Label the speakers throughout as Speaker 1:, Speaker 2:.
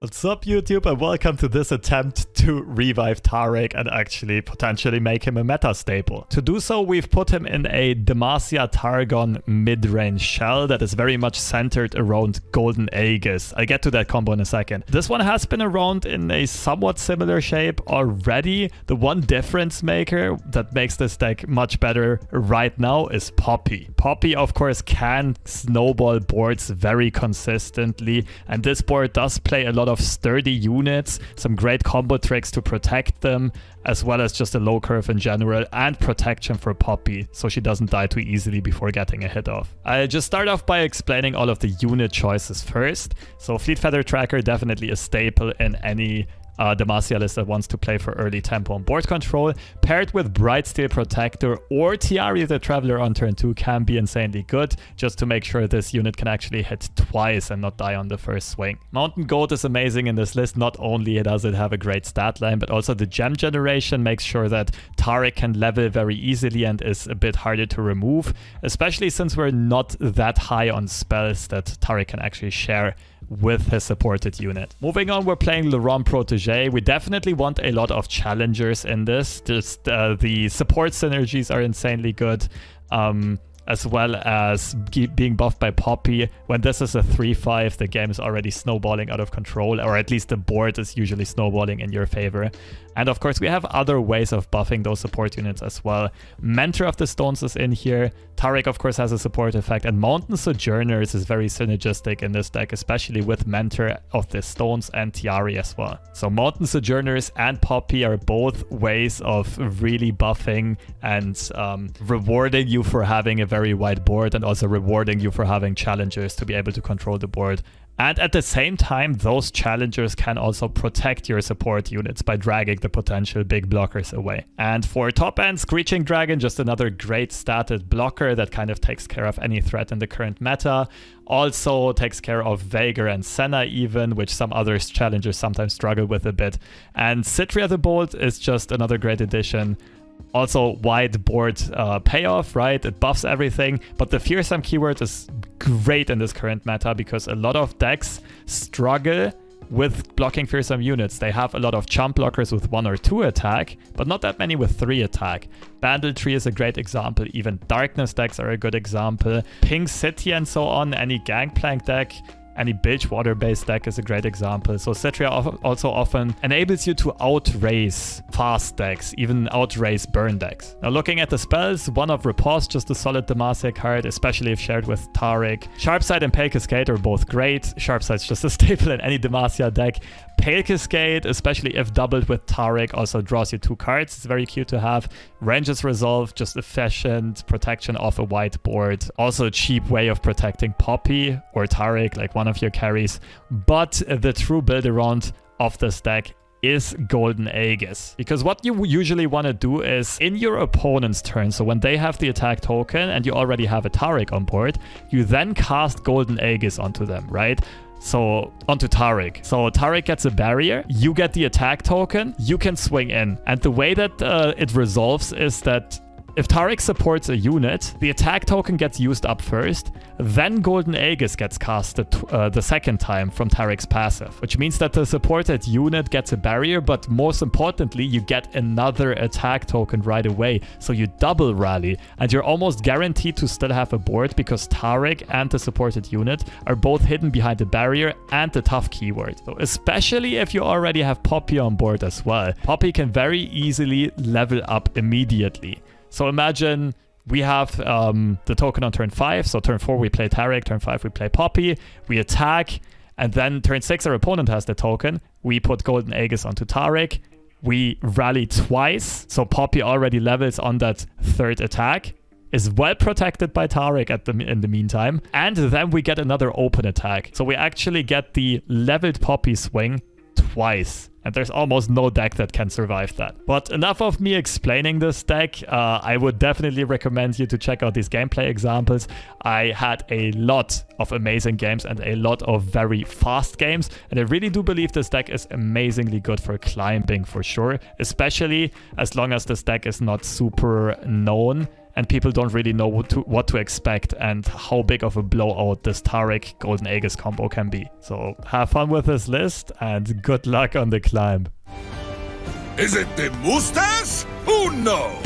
Speaker 1: What's up YouTube, and welcome to this attempt to revive Taric and actually potentially make him a meta staple. To do so, we've put him in a Demacia Targon mid-range shell that is very much centered around Golden Aegis. I'll get to that combo in a second. This one has been around in a somewhat similar shape already. The one difference maker that makes this deck much better right now is Poppy. Poppy, of course, can snowball boards very consistently, and this board does play a lot of sturdy units, some great combo tricks to protect them, as well as just a low curve in general and protection for Poppy, so she doesn't die too easily before getting a hit off. I'll just start off by explaining all of the unit choices first. So Fleet Feather Tracker, definitely a staple in any Demacia list that wants to play for early tempo and board control, paired with Bright Steel Protector or Tyari the Traveler on turn 2 can be insanely good, just to make sure this unit can actually hit twice and not die on the first swing. Mountain Goat is amazing in this list. Not only does it have a great stat line, but also the gem generation makes sure that Taric can level very easily and is a bit harder to remove, especially since we're not that high on spells that Taric can actually share with his supported unit. Moving on, we're playing Laurent Protégé. We definitely want a lot of challengers in this. Just the support synergies are insanely good, as well as being buffed by Poppy. When this is a 3-5, the game is already snowballing out of control, or at least the board is usually snowballing in your favor. And of course, we have other ways of buffing those support units as well. Mentor of the Stones is in here. Taric, of course, has a support effect. And Mountain Sojourners is very synergistic in this deck, especially with Mentor of the Stones and Tyari as well. So Mountain Sojourners and Poppy are both ways of really buffing and rewarding you for having a very wide board, and also rewarding you for having challengers to be able to control the board. And at the same time, those challengers can also protect your support units by dragging the potential big blockers away. And for top end, Screeching Dragon, just another great statted blocker that kind of takes care of any threat in the current meta. Also takes care of Veigar and Senna even, which some other challengers sometimes struggle with a bit. And Citria the Bolt is just another great addition. Also, wide board payoff, right? It buffs everything, but the Fearsome keyword is great in this current meta because a lot of decks struggle with blocking fearsome units. They have a lot of chump blockers with 1 or 2 attack, but not that many with 3 attack. Bandle Tree is a great example. Even Darkness decks are a good example. Pink City and so on, any Gangplank deck, any Bilgewater-based deck is a great example. So Citria also often enables you to outrace fast decks, even outrace burn decks. Now looking at the spells, One of Riposte, just a solid Demacia card, especially if shared with Taric. Sharpsight and Pale Cascade are both great. Sharpsight's just a staple in any Demacia deck. Pale Cascade, especially if doubled with Taric, also draws you 2 cards. It's very cute to have. Ranges Resolve, just efficient protection off a white board. Also a cheap way of protecting Poppy or Taric, like one of your carries. But the true build around of this deck is Golden Aegis. Because what you usually want to do is, in your opponent's turn, so when they have the attack token and you already have a Taric on board, you then cast Golden Aegis onto them, right? So onto Taric. So Taric gets a barrier, you get the attack token, you can swing in. And the way that it resolves is that if Taric supports a unit, the attack token gets used up first, then Golden Aegis gets casted the second time from Taric's passive, which means that the supported unit gets a barrier, but most importantly, you get another attack token right away. So you double rally, and you're almost guaranteed to still have a board because Taric and the supported unit are both hidden behind the barrier and the tough keyword. So especially if you already have Poppy on board as well. Poppy can very easily level up immediately. So imagine we have the token on turn 5. So turn 4 we play Taric, turn 5 we play Poppy, we attack, and then turn 6 our opponent has the token. We put Golden Aegis onto Taric, we rally twice, so Poppy already levels on that third attack, is well protected by Taric in the meantime, and then we get another open attack. So we actually get the leveled Poppy swing twice. And there's almost no deck that can survive that. But enough of me explaining this deck. I would definitely recommend you to check out these gameplay examples. I had a lot of amazing games and a lot of very fast games. And I really do believe this deck is amazingly good for climbing for sure. Especially as long as this deck is not super known and people don't really know what to expect and how big of a blowout this Taric Golden Aegis combo can be. So have fun with this list and good luck on the climb.
Speaker 2: Is it the mustache? Who knows?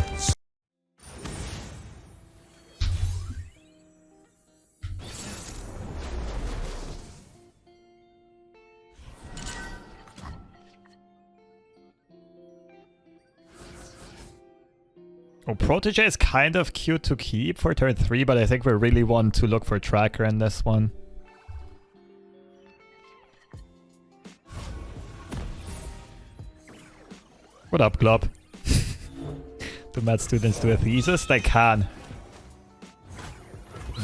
Speaker 1: Oh, Protege is kind of cute to keep for turn 3, but I think we really want to look for Tracker in this one. What up, Glob? Do med students do a thesis? They can.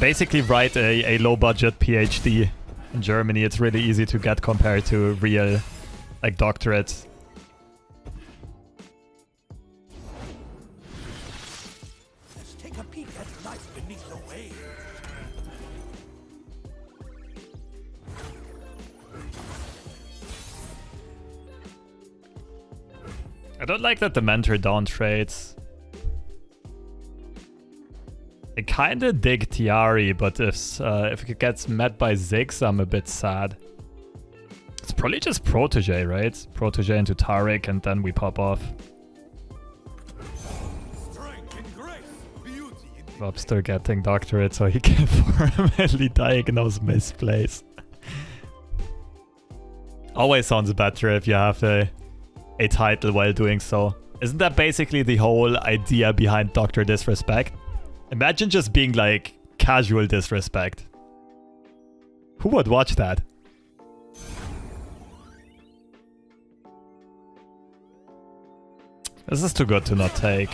Speaker 1: Basically write a low-budget PhD in Germany. It's really easy to get compared to real, like, doctorates.
Speaker 2: Take a peek at life beneath the waves.
Speaker 1: I don't like that the Mentor down trades. I kinda dig Tyari, but if it gets met by Ziggs, I'm a bit sad. It's probably just Protege, right? Protege into Taric, and then we pop off. Lobster getting doctorate so he can formally diagnose misplays. Always sounds better if you have a title while doing so. Isn't that basically the whole idea behind Dr. Disrespect? Imagine just being like casual disrespect. Who would watch that? This is too good to not take.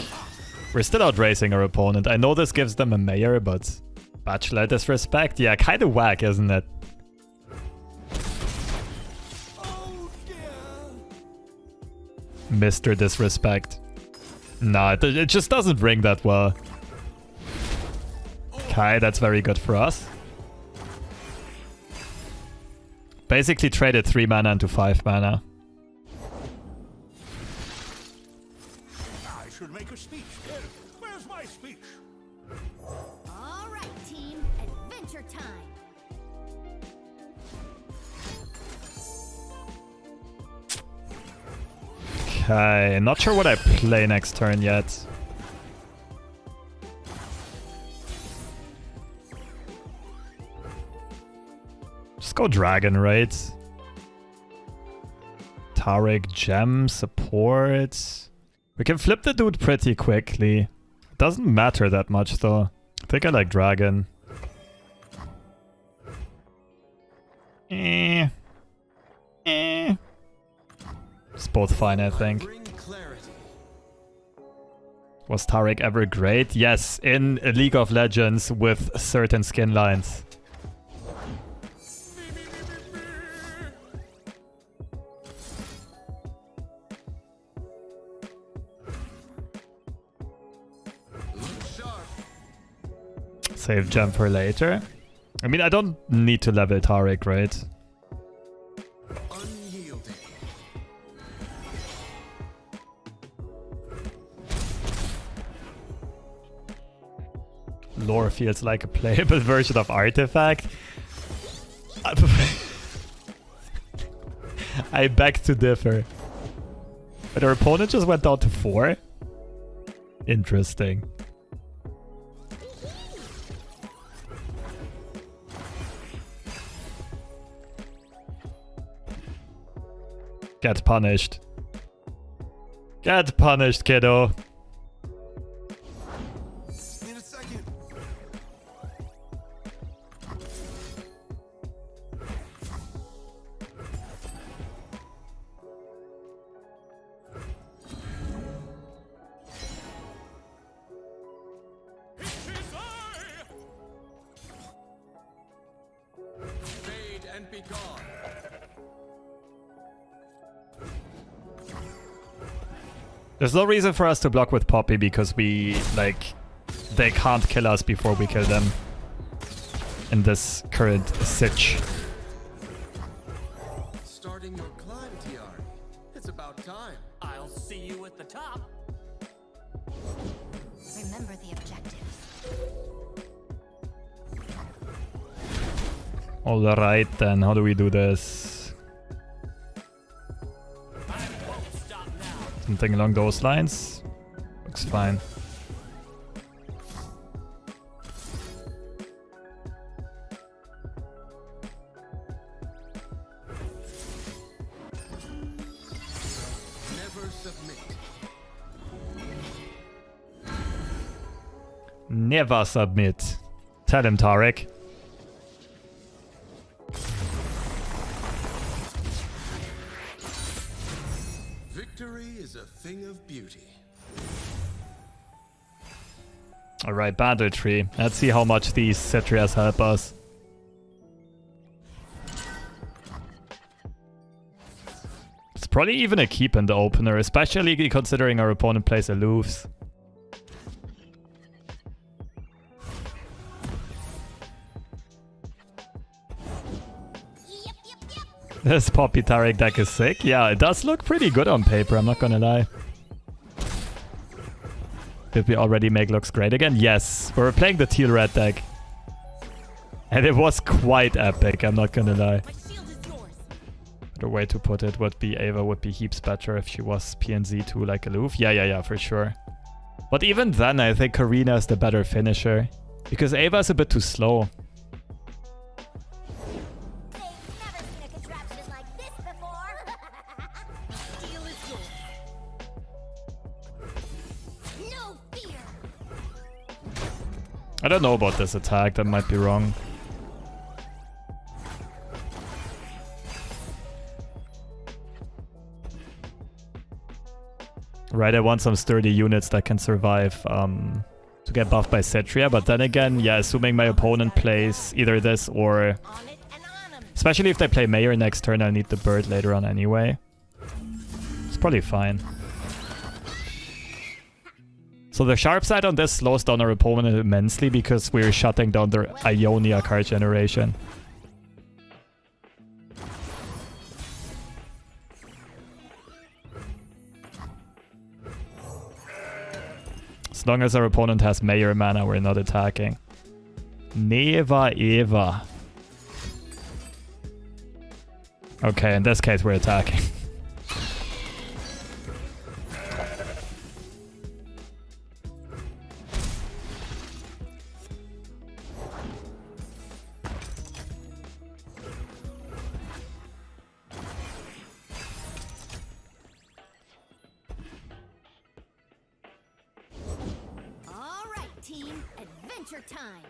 Speaker 1: We're still outracing our opponent. I know this gives them a mayor, but Bachelor Disrespect? Yeah, kind of whack, isn't it? Mr. Disrespect. Nah, it just doesn't ring that well. Okay, that's very good for us. Basically traded 3 mana into 5 mana.
Speaker 2: I should make a speech. Where's my speech?
Speaker 3: All right, team. Adventure time.
Speaker 1: Okay, not sure what I play next turn yet. Just go Dragon, right? Taric Gem support. We can flip the dude pretty quickly. It doesn't matter that much though. I think I like Dragon. It's both fine, I think. Was Taric ever great? Yes, in a League of Legends with certain skin lines. Save gem for later. I mean, I don't need to level Taric, right? Lore feels like a playable version of Artifact. I beg to differ. But our opponent just went down to 4? Interesting. Get punished. Get punished, kiddo.
Speaker 2: In a second. Fade and be gone.
Speaker 1: There's no reason for us to block with Poppy because we, like, they can't kill us before we kill them in this current sitch.
Speaker 2: Starting your climb, Tyari. It's about time.
Speaker 4: I'll see you at the top.
Speaker 3: I'm Remember the objectives.
Speaker 1: Alright then, how do we do this? Something along those lines? Looks fine. Never submit. Tell him, Taric.
Speaker 4: Victory is a thing of beauty.
Speaker 1: Alright, Bandle tree. Let's see how much these Cetrias help us. It's probably even a keep in the opener, especially considering our opponent plays aloofs. This Poppy Taric deck is sick. Yeah, it does look pretty good on paper, I'm not gonna lie. Did we already make looks great again? Yes, we were playing the teal red deck. And it was quite epic, I'm not gonna lie. The way to put it would be Ava would be heaps better if she was PNZ too, like aloof. Yeah, for sure. But even then, I think Karina is the better finisher. Because Ava is a bit too slow. I don't know about this attack, that might be wrong. Right, I want some sturdy units that can survive to get buffed by Cetria, but then again, yeah, assuming my opponent plays either this or... Especially if they play Mayor next turn, I'll need the bird later on anyway. It's probably fine. So the sharp side on this slows down our opponent immensely because we're shutting down their Ionia card generation. As long as our opponent has Mayor mana, we're not attacking. Never ever. Okay, in this case we're attacking.
Speaker 3: Time.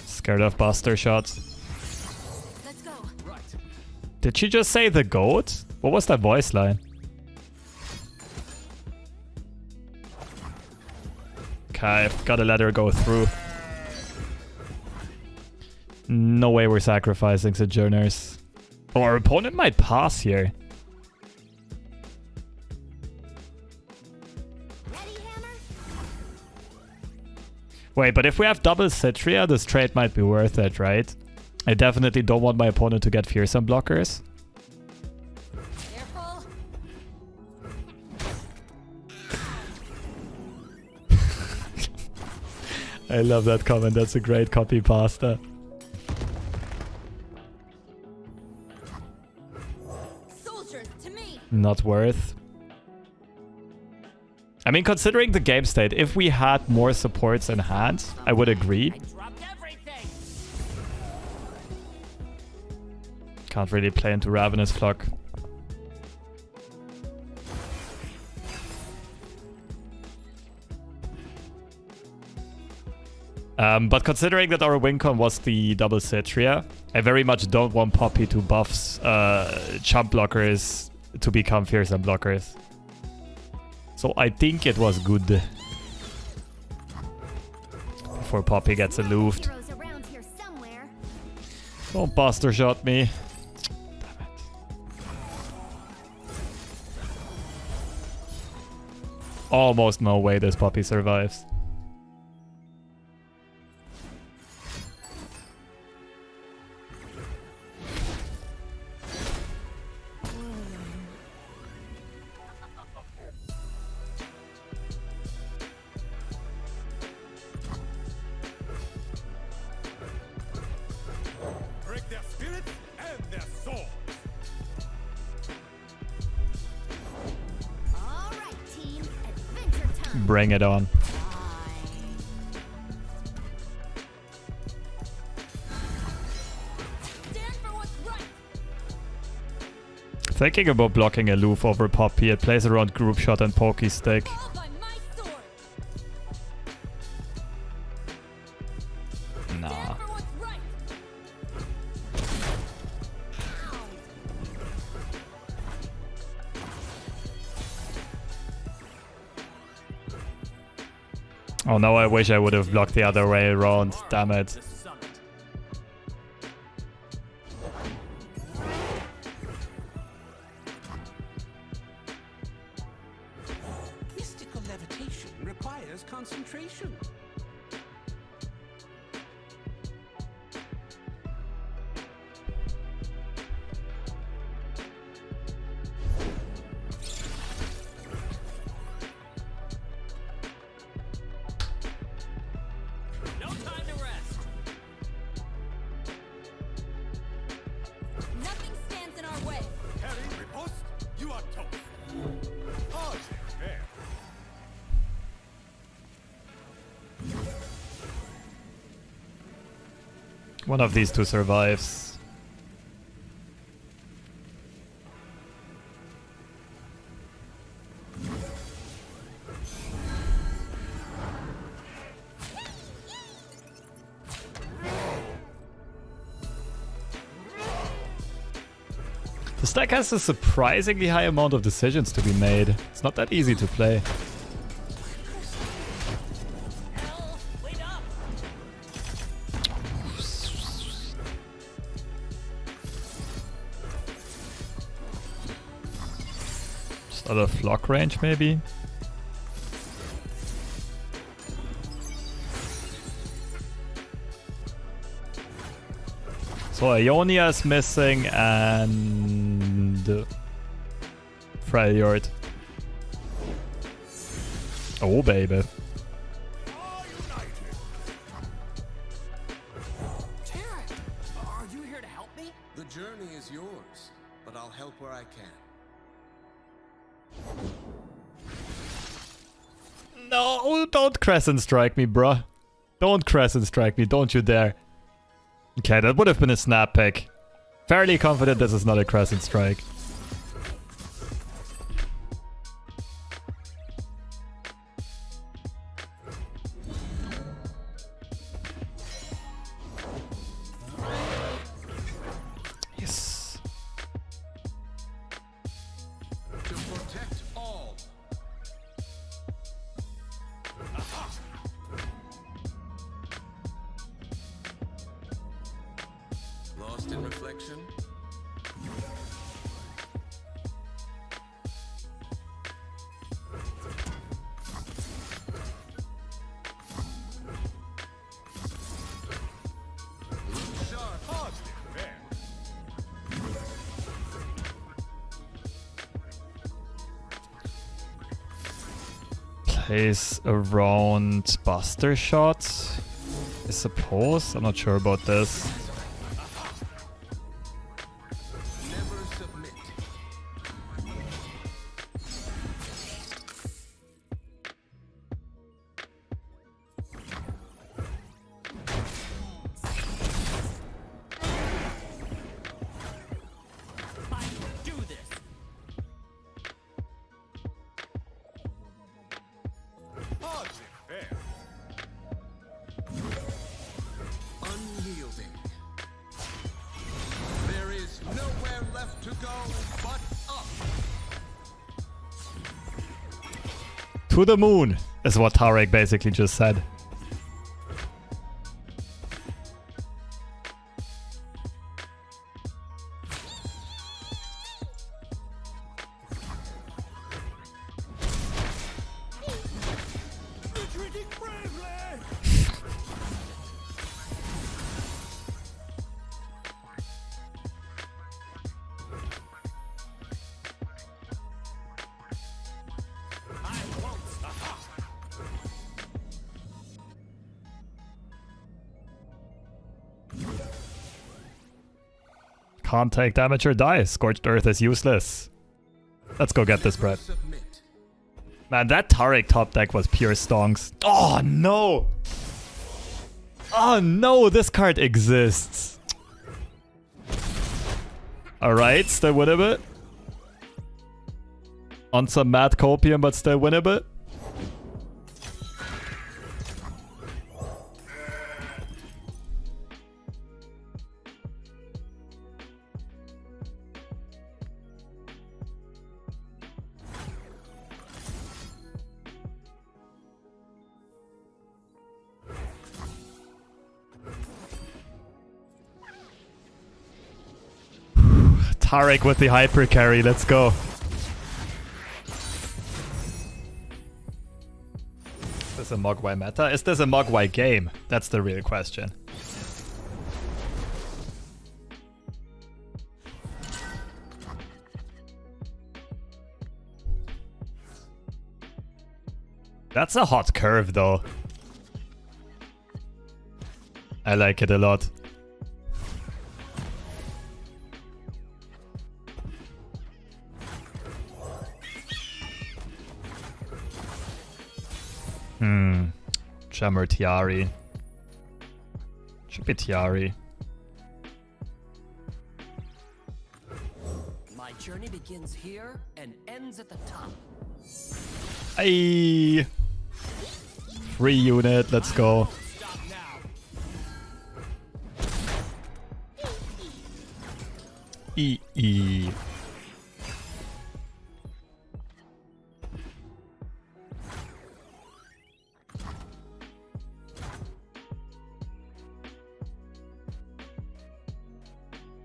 Speaker 1: Scared of Buster shots.
Speaker 3: Let's go.
Speaker 4: Right.
Speaker 1: Did she just say the goat? What was that voice line? Okay, gotta let her go through. No way we're sacrificing Sojourners. Oh, our opponent might pass here. Wait, but if we have double Cetria, this trade might be worth it, right? I definitely don't want my opponent to get fearsome blockers.
Speaker 3: Careful.
Speaker 1: I love that comment. That's a great copy pasta.
Speaker 3: Soldiers to me.
Speaker 1: Not worth. I mean, considering the game state, if we had more supports in hand, I would agree. Can't really play into Ravenous Flock. But considering that our win con was the double Cetria, I very much don't want Poppy to buff chump blockers to become fearsome blockers. So I think it was good. Before Poppy gets aloofed. Don't Buster shot me. Damn it. Almost no way this Poppy survives. Bring it on.
Speaker 3: Stand for what's right.
Speaker 1: Thinking about blocking aloof over Poppy. It plays around group shot and pokey stick.
Speaker 3: Fall by my sword.
Speaker 1: Nah.
Speaker 3: Stand for what's right.
Speaker 1: Oh no, I wish I would have blocked the other way around. Damn it.
Speaker 2: The summit. Mystical levitation requires concentration. No time to rest.
Speaker 3: Nothing stands in our way.
Speaker 2: Harry, riposte. You are toast. Oh, fair.
Speaker 1: One of these two survives. This deck has a surprisingly high amount of decisions to be made. It's not that easy to play.
Speaker 3: Hell, wait up.
Speaker 1: Just out of flock range, maybe? So Ionia is missing and Freljord. Oh baby.
Speaker 2: Are united.
Speaker 4: Taric, are you here to help me? The journey is yours, but I'll help where I can.
Speaker 1: No, don't Crescent Strike me, bruh. Don't Crescent Strike me, don't you dare. Okay, that would have been a snap pick. Fairly confident this is not a Crescent Strike. Yes.
Speaker 4: To protect all. Lost in reflection. Look sharp.
Speaker 2: Positive, fair.
Speaker 1: Plays around Buster Shot, I suppose. I'm not sure about this.
Speaker 4: Never submit.
Speaker 2: I can do this. Positive, fair.
Speaker 4: Unyielding. There is nowhere left to go but up.
Speaker 1: To the moon, is what Taric basically just said.
Speaker 2: Retreating bravely. I won't stop.
Speaker 1: Can't take damage or die. Scorched Earth is useless. Let's go get this bread.
Speaker 4: Submit.
Speaker 1: Man, that Taric top deck was pure stonks. Oh, no! Oh, no! This card exists. Alright, still winnable. On some mad copium, but still winnable. Taric with the hyper carry, let's go. Is this a Mogwai meta? Is this a Mogwai game? That's the real question. That's a hot curve though. I like it a lot. Gem or Tyari. Should be Tyari.
Speaker 5: My journey begins here and ends at the top.
Speaker 1: Ayy. Free unit, let's go.
Speaker 2: Stop now.
Speaker 1: EE.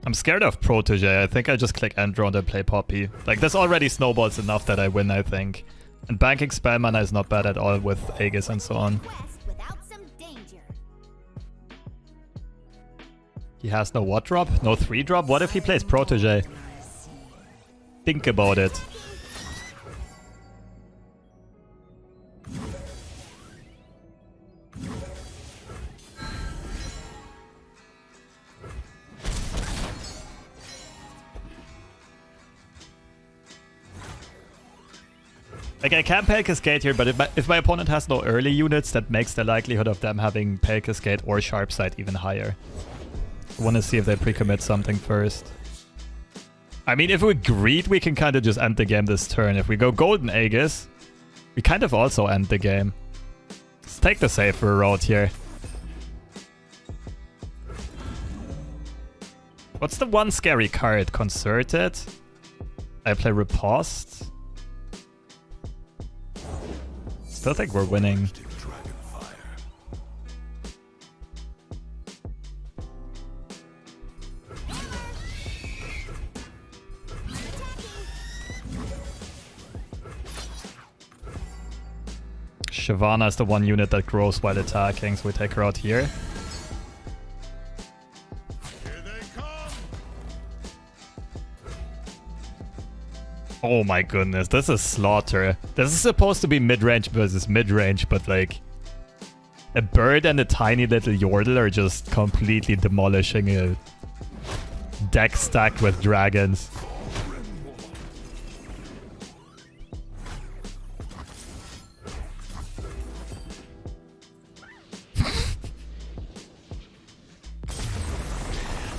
Speaker 1: I'm scared of Protege. I think I just click end round and play Poppy. Like, this already snowballs enough that I win, I think. And banking spell mana is not bad at all with Aegis and so on. He has no what drop? No 3 drop? What if he plays Protege? Think about it. Like, I can pay Cascade here, but if my opponent has no early units, that makes the likelihood of them having pay Cascade or Sharp Sight even higher. I want to see if they pre-commit something first. I mean, if we greed, we can kind of just end the game this turn. If we go Golden Aegis, we kind of also end the game. Let's take the safer road here. What's the one scary card? Concerted? I play Riposte. Still think we're winning. Shyvana is the one unit that grows while attacking, so we take her out here. Oh my goodness, this is slaughter. This is supposed to be mid-range versus mid-range, but like... a bird and a tiny little Yordle are just completely demolishing a deck stacked with dragons.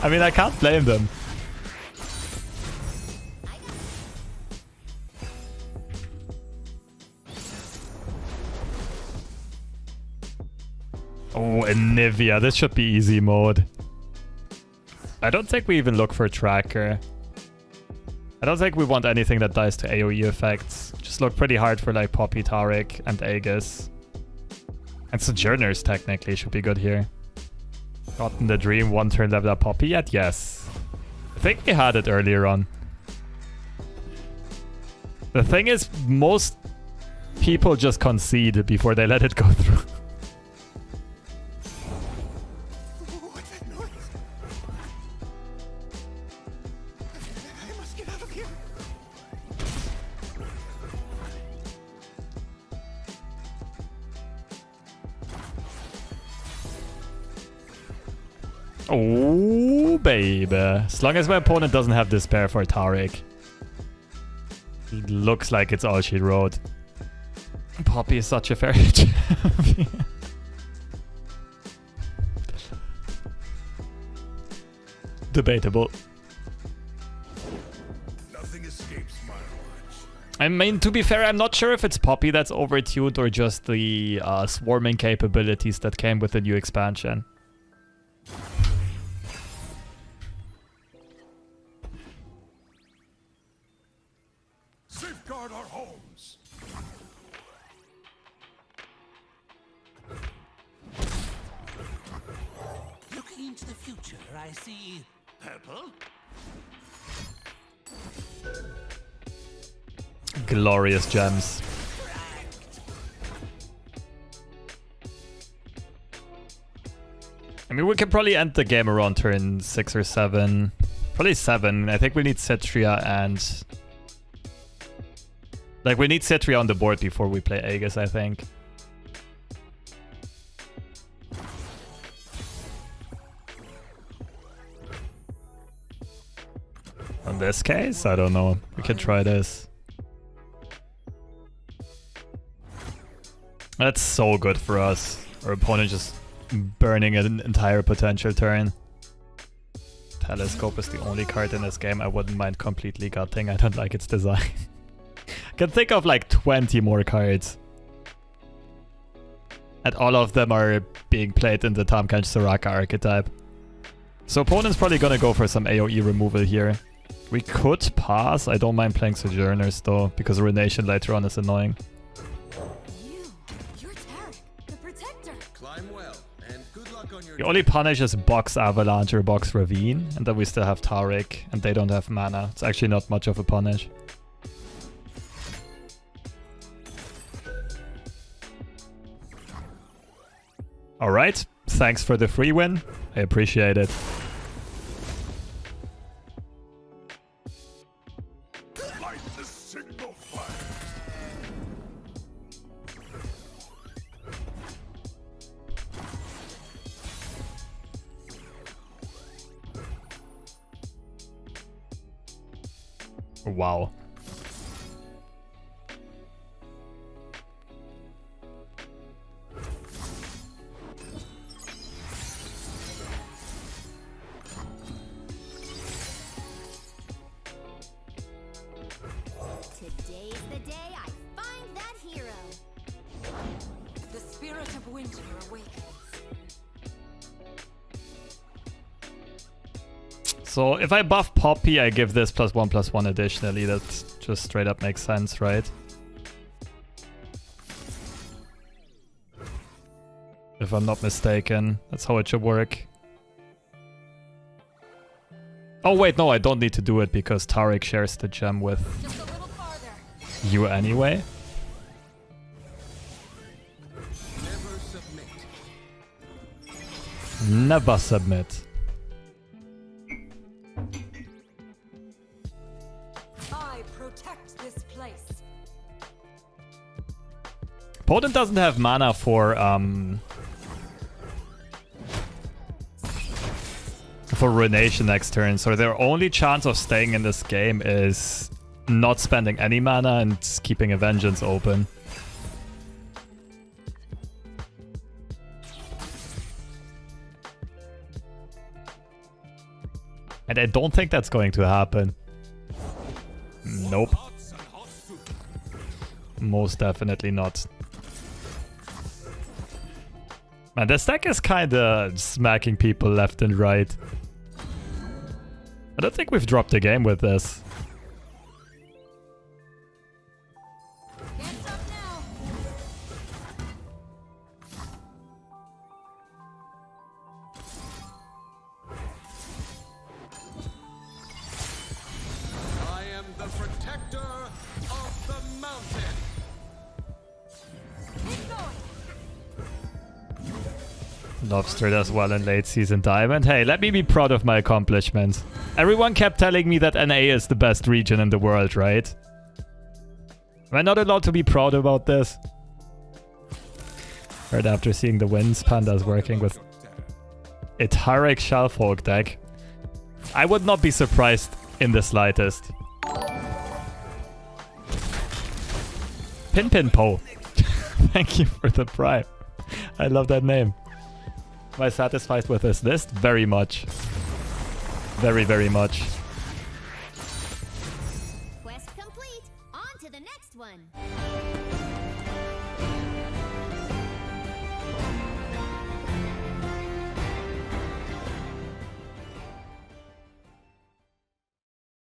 Speaker 1: I mean, I can't blame them. Oh, Anivia. This should be easy mode. I don't think we even look for tracker. I don't think we want anything that dies to AoE effects. Just look pretty hard for like Poppy, Taric, and Aegis. And Sojourners technically should be good here. Gotten the dream, one turn level up Poppy yet? Yes. I think we had it earlier on. The thing is, most people just concede before they let it go through.
Speaker 2: What's that noise? I must get out of here.
Speaker 1: Oh, baby. As long as my opponent doesn't have despair for Taric. It looks like it's all she wrote. Poppy is such a fairy champion. Debatable.
Speaker 2: Nothing escapes my watch.
Speaker 1: I mean, to be fair, I'm not sure if it's Poppy that's overtuned or just the swarming capabilities that came with the new expansion.
Speaker 2: Safeguard our homes.
Speaker 5: Looking into the future, I see purple.
Speaker 1: Glorious gems. I mean, we can probably end the game around turn 6 or 7. Probably 7. I think we need Citria and... Like, we need Citria on the board before we play Aegis, I think. In this case, I don't know. We can try this. That's so good for us. Our opponent just burning an entire potential turn. Telescope is the only card in this game I wouldn't mind completely gutting. I don't like its design. I can think of like 20 more cards. And all of them are being played in the Tamkench Soraka archetype. So opponent's probably gonna go for some AoE removal here. We could pass. I don't mind playing Sojourners though, because Runation later on is annoying.
Speaker 3: You're Taric, the Protector.
Speaker 4: Climb well, and good luck on your
Speaker 1: The only punish is Box Avalanche or Box Ravine, and then we still have Taric, and they don't have mana. It's actually not much of a punish. Alright, thanks for the free win. I appreciate it.
Speaker 2: Light the signal fire.
Speaker 1: Wow.
Speaker 3: Today's the day I find that hero.
Speaker 6: The spirit of winter awakens.
Speaker 1: So if I buff Poppy, I give this +1/+1 additionally. That just straight up makes sense, right? If I'm not mistaken, that's how it should work. Oh wait, no, I don't need to do it because Taric shares the gem with
Speaker 3: Just a little farther.
Speaker 1: you anyway.
Speaker 4: never submit.
Speaker 1: Never submit.
Speaker 6: I protect this place.
Speaker 1: Opponent doesn't have mana for Ruination next turn, so their only chance of staying in this game is not spending any mana and keeping a Vengeance open. And I don't think that's going to happen. Nope.
Speaker 2: Hearts and hot soup.
Speaker 1: Most definitely not. Man, this deck is kinda smacking people left and right. I don't think we've dropped a game with this.
Speaker 3: Can't stop now.
Speaker 4: I am the protector of the mountain.
Speaker 3: Keep going.
Speaker 1: Lobster does well in late season Diamond. Hey, let me be proud of my accomplishments. Everyone kept telling me that NA is the best region in the world, right? Am I not allowed to be proud about this? Right after seeing the wins, Panda's working with a Taric Shellfolk deck. I would not be surprised in the slightest. Pin Pin Po. Thank you for the prime. I love that name. Am I satisfied with this list? Very much. Very, very much.